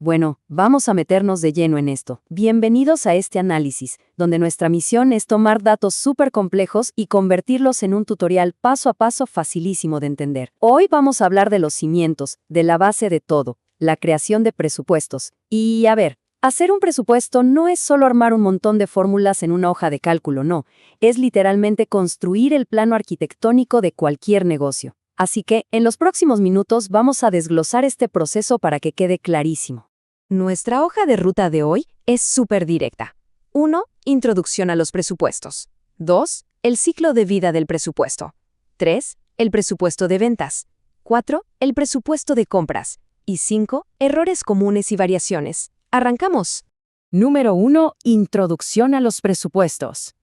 Bueno, vamos a meternos de lleno en esto. Bienvenidos a este análisis, donde nuestra misión es tomar datos súper complejos y convertirlos en un tutorial paso a paso facilísimo de entender. Hoy vamos a hablar de los cimientos, de la base de todo, la creación de presupuestos. Y a ver, hacer un presupuesto no es solo armar un montón de fórmulas en una hoja de cálculo, no. Es literalmente construir el plano arquitectónico de cualquier negocio. Así que, en los próximos minutos vamos a desglosar este proceso para que quede clarísimo. Nuestra hoja de ruta de hoy es súper directa. 1. Introducción a los presupuestos. 2. El ciclo de vida del presupuesto. 3. El presupuesto de ventas. 4. El presupuesto de compras. Y 5. Errores comunes y variaciones. ¡Arrancamos! Número 1. Introducción a los presupuestos.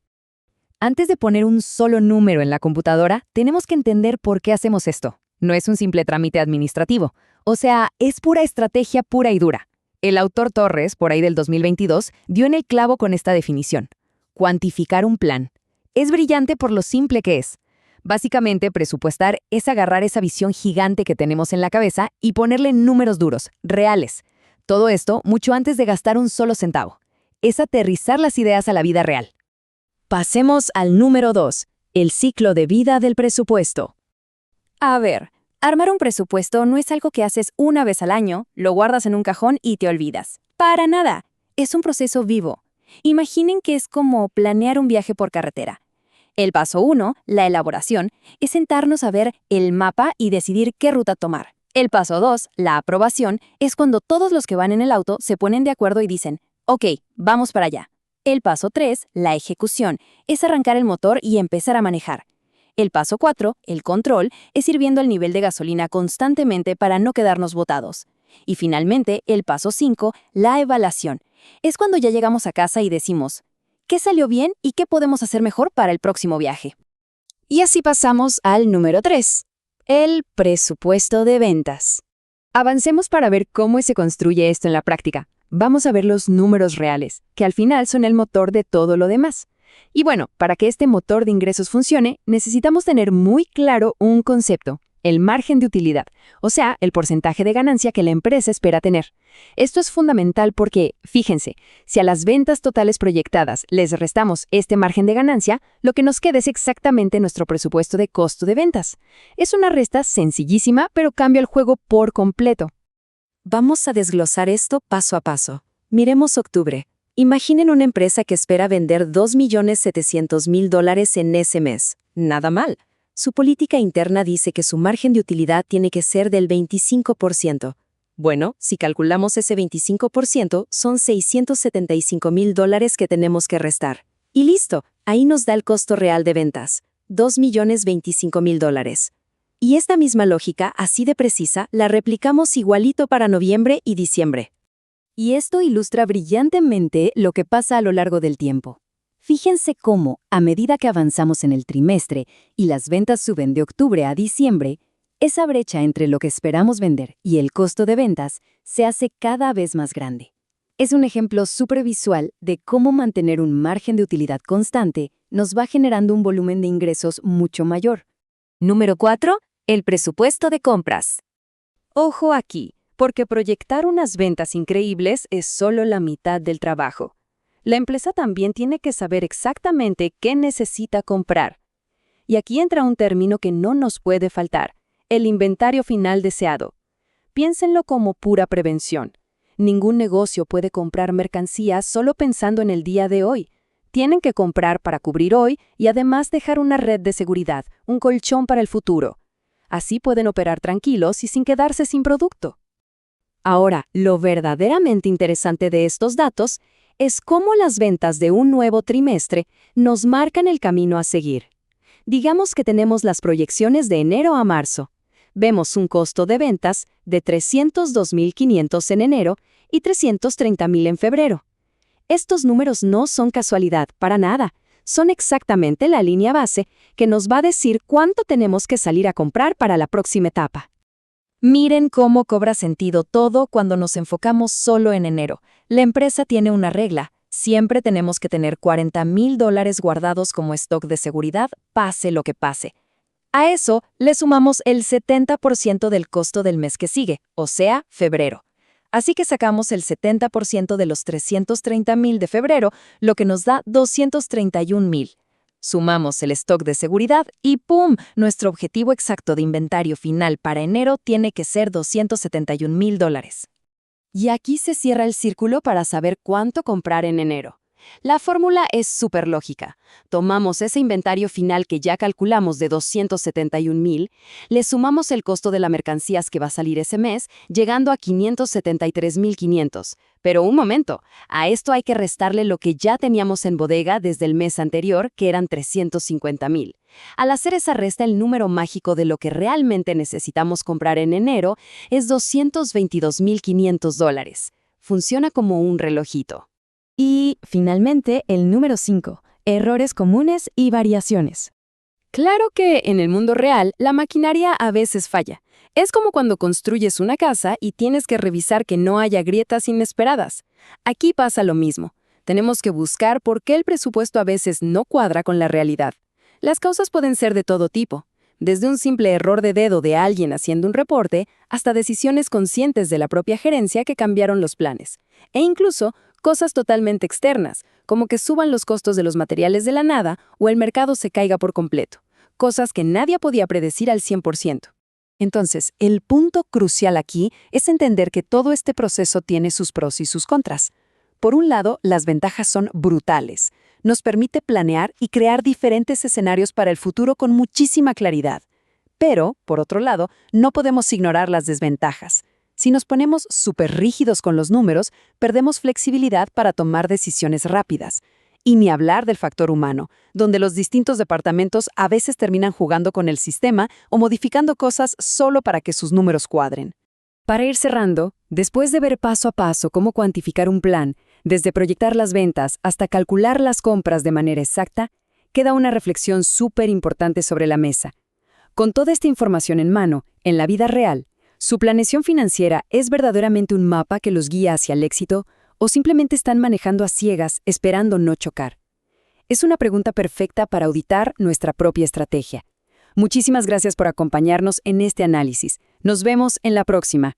Antes de poner un solo número en la computadora, tenemos que entender por qué hacemos esto. No es un simple trámite administrativo. O sea, es pura estrategia pura y dura. El autor Torres, por ahí del 2022, dio en el clavo con esta definición. Cuantificar un plan. Es brillante por lo simple que es. Básicamente, presupuestar es agarrar esa visión gigante que tenemos en la cabeza y ponerle números duros, reales. Todo esto mucho antes de gastar un solo centavo. Es aterrizar las ideas a la vida real. Pasemos al número 2, el ciclo de vida del presupuesto. A ver, armar un presupuesto no es algo que haces una vez al año, lo guardas en un cajón y te olvidas. ¡Para nada! Es un proceso vivo. Imaginen que es como planear un viaje por carretera. El paso 1, la elaboración, es sentarnos a ver el mapa y decidir qué ruta tomar. El paso 2, la aprobación, es cuando todos los que van en el auto se ponen de acuerdo y dicen, ok, vamos para allá. El paso 3, la ejecución, es arrancar el motor y empezar a manejar. El paso 4, el control, es ir viendo el nivel de gasolina constantemente para no quedarnos botados. Y finalmente, el paso 5, la evaluación, es cuando ya llegamos a casa y decimos, ¿qué salió bien y qué podemos hacer mejor para el próximo viaje? Y así pasamos al número 3, el presupuesto de ventas. Avancemos para ver cómo se construye esto en la práctica. Vamos a ver los números reales, que al final son el motor de todo lo demás. Y bueno, para que este motor de ingresos funcione, necesitamos tener muy claro un concepto, el margen de utilidad, o sea, el porcentaje de ganancia que la empresa espera tener. Esto es fundamental porque, fíjense, si a las ventas totales proyectadas les restamos este margen de ganancia, lo que nos queda es exactamente nuestro presupuesto de costo de ventas. Es una resta sencillísima, pero cambia el juego por completo. Vamos a desglosar esto paso a paso. Miremos octubre. Imaginen una empresa que espera vender $2.700.000 en ese mes. Nada mal. Su política interna dice que su margen de utilidad tiene que ser del 25%. Bueno, si calculamos ese 25%, son $675.000 que tenemos que restar. Y listo, ahí nos da el costo real de ventas, $2.025.000. Y esta misma lógica, así de precisa, la replicamos igualito para noviembre y diciembre. Y esto ilustra brillantemente lo que pasa a lo largo del tiempo. Fíjense cómo, a medida que avanzamos en el trimestre y las ventas suben de octubre a diciembre, esa brecha entre lo que esperamos vender y el costo de ventas se hace cada vez más grande. Es un ejemplo súper visual de cómo mantener un margen de utilidad constante nos va generando un volumen de ingresos mucho mayor. Número 4. El presupuesto de compras. Ojo aquí, porque proyectar unas ventas increíbles es solo la mitad del trabajo. La empresa también tiene que saber exactamente qué necesita comprar. Y aquí entra un término que no nos puede faltar, el inventario final deseado. Piénsenlo como pura prevención. Ningún negocio puede comprar mercancías solo pensando en el día de hoy. Tienen que comprar para cubrir hoy y además dejar una red de seguridad, un colchón para el futuro. Así pueden operar tranquilos y sin quedarse sin producto. Ahora, lo verdaderamente interesante de estos datos es cómo las ventas de un nuevo trimestre nos marcan el camino a seguir. Digamos que tenemos las proyecciones de enero a marzo. Vemos un costo de ventas de $302.500 en enero y $330.000 en febrero. Estos números no son casualidad, para nada. Son exactamente la línea base que nos va a decir cuánto tenemos que salir a comprar para la próxima etapa. Miren cómo cobra sentido todo cuando nos enfocamos solo en enero. La empresa tiene una regla. Siempre tenemos que tener $40.000 guardados como stock de seguridad, pase lo que pase. A eso le sumamos el 70% del costo del mes que sigue, o sea, febrero. Así que sacamos el 70% de los 330,000 de febrero, lo que nos da 231,000. Sumamos el stock de seguridad y ¡pum! Nuestro objetivo exacto de inventario final para enero tiene que ser $271,000. Y aquí se cierra el círculo para saber cuánto comprar en enero. La fórmula es súper lógica. Tomamos ese inventario final que ya calculamos de 271,000, le sumamos el costo de las mercancías que va a salir ese mes, llegando a 573,500. Pero un momento, a esto hay que restarle lo que ya teníamos en bodega desde el mes anterior, que eran 350,000. Al hacer esa resta, el número mágico de lo que realmente necesitamos comprar en enero es $222,500. Funciona como un relojito. Y, finalmente, el número 5, errores comunes y variaciones. Claro que en el mundo real, la maquinaria a veces falla. Es como cuando construyes una casa y tienes que revisar que no haya grietas inesperadas. Aquí pasa lo mismo. Tenemos que buscar por qué el presupuesto a veces no cuadra con la realidad. Las causas pueden ser de todo tipo, desde un simple error de dedo de alguien haciendo un reporte hasta decisiones conscientes de la propia gerencia que cambiaron los planes. E incluso cosas totalmente externas, como que suban los costos de los materiales de la nada o el mercado se caiga por completo. Cosas que nadie podía predecir al 100%. Entonces, el punto crucial aquí es entender que todo este proceso tiene sus pros y sus contras. Por un lado, las ventajas son brutales. Nos permite planear y crear diferentes escenarios para el futuro con muchísima claridad. Pero, por otro lado, no podemos ignorar las desventajas. Si nos ponemos súper rígidos con los números, perdemos flexibilidad para tomar decisiones rápidas. Y ni hablar del factor humano, donde los distintos departamentos a veces terminan jugando con el sistema o modificando cosas solo para que sus números cuadren. Para ir cerrando, después de ver paso a paso cómo cuantificar un plan, desde proyectar las ventas hasta calcular las compras de manera exacta, queda una reflexión súper importante sobre la mesa. Con toda esta información en mano, en la vida real, ¿su planeación financiera es verdaderamente un mapa que los guía hacia el éxito o simplemente están manejando a ciegas esperando no chocar? Es una pregunta perfecta para auditar nuestra propia estrategia. Muchísimas gracias por acompañarnos en este análisis. Nos vemos en la próxima.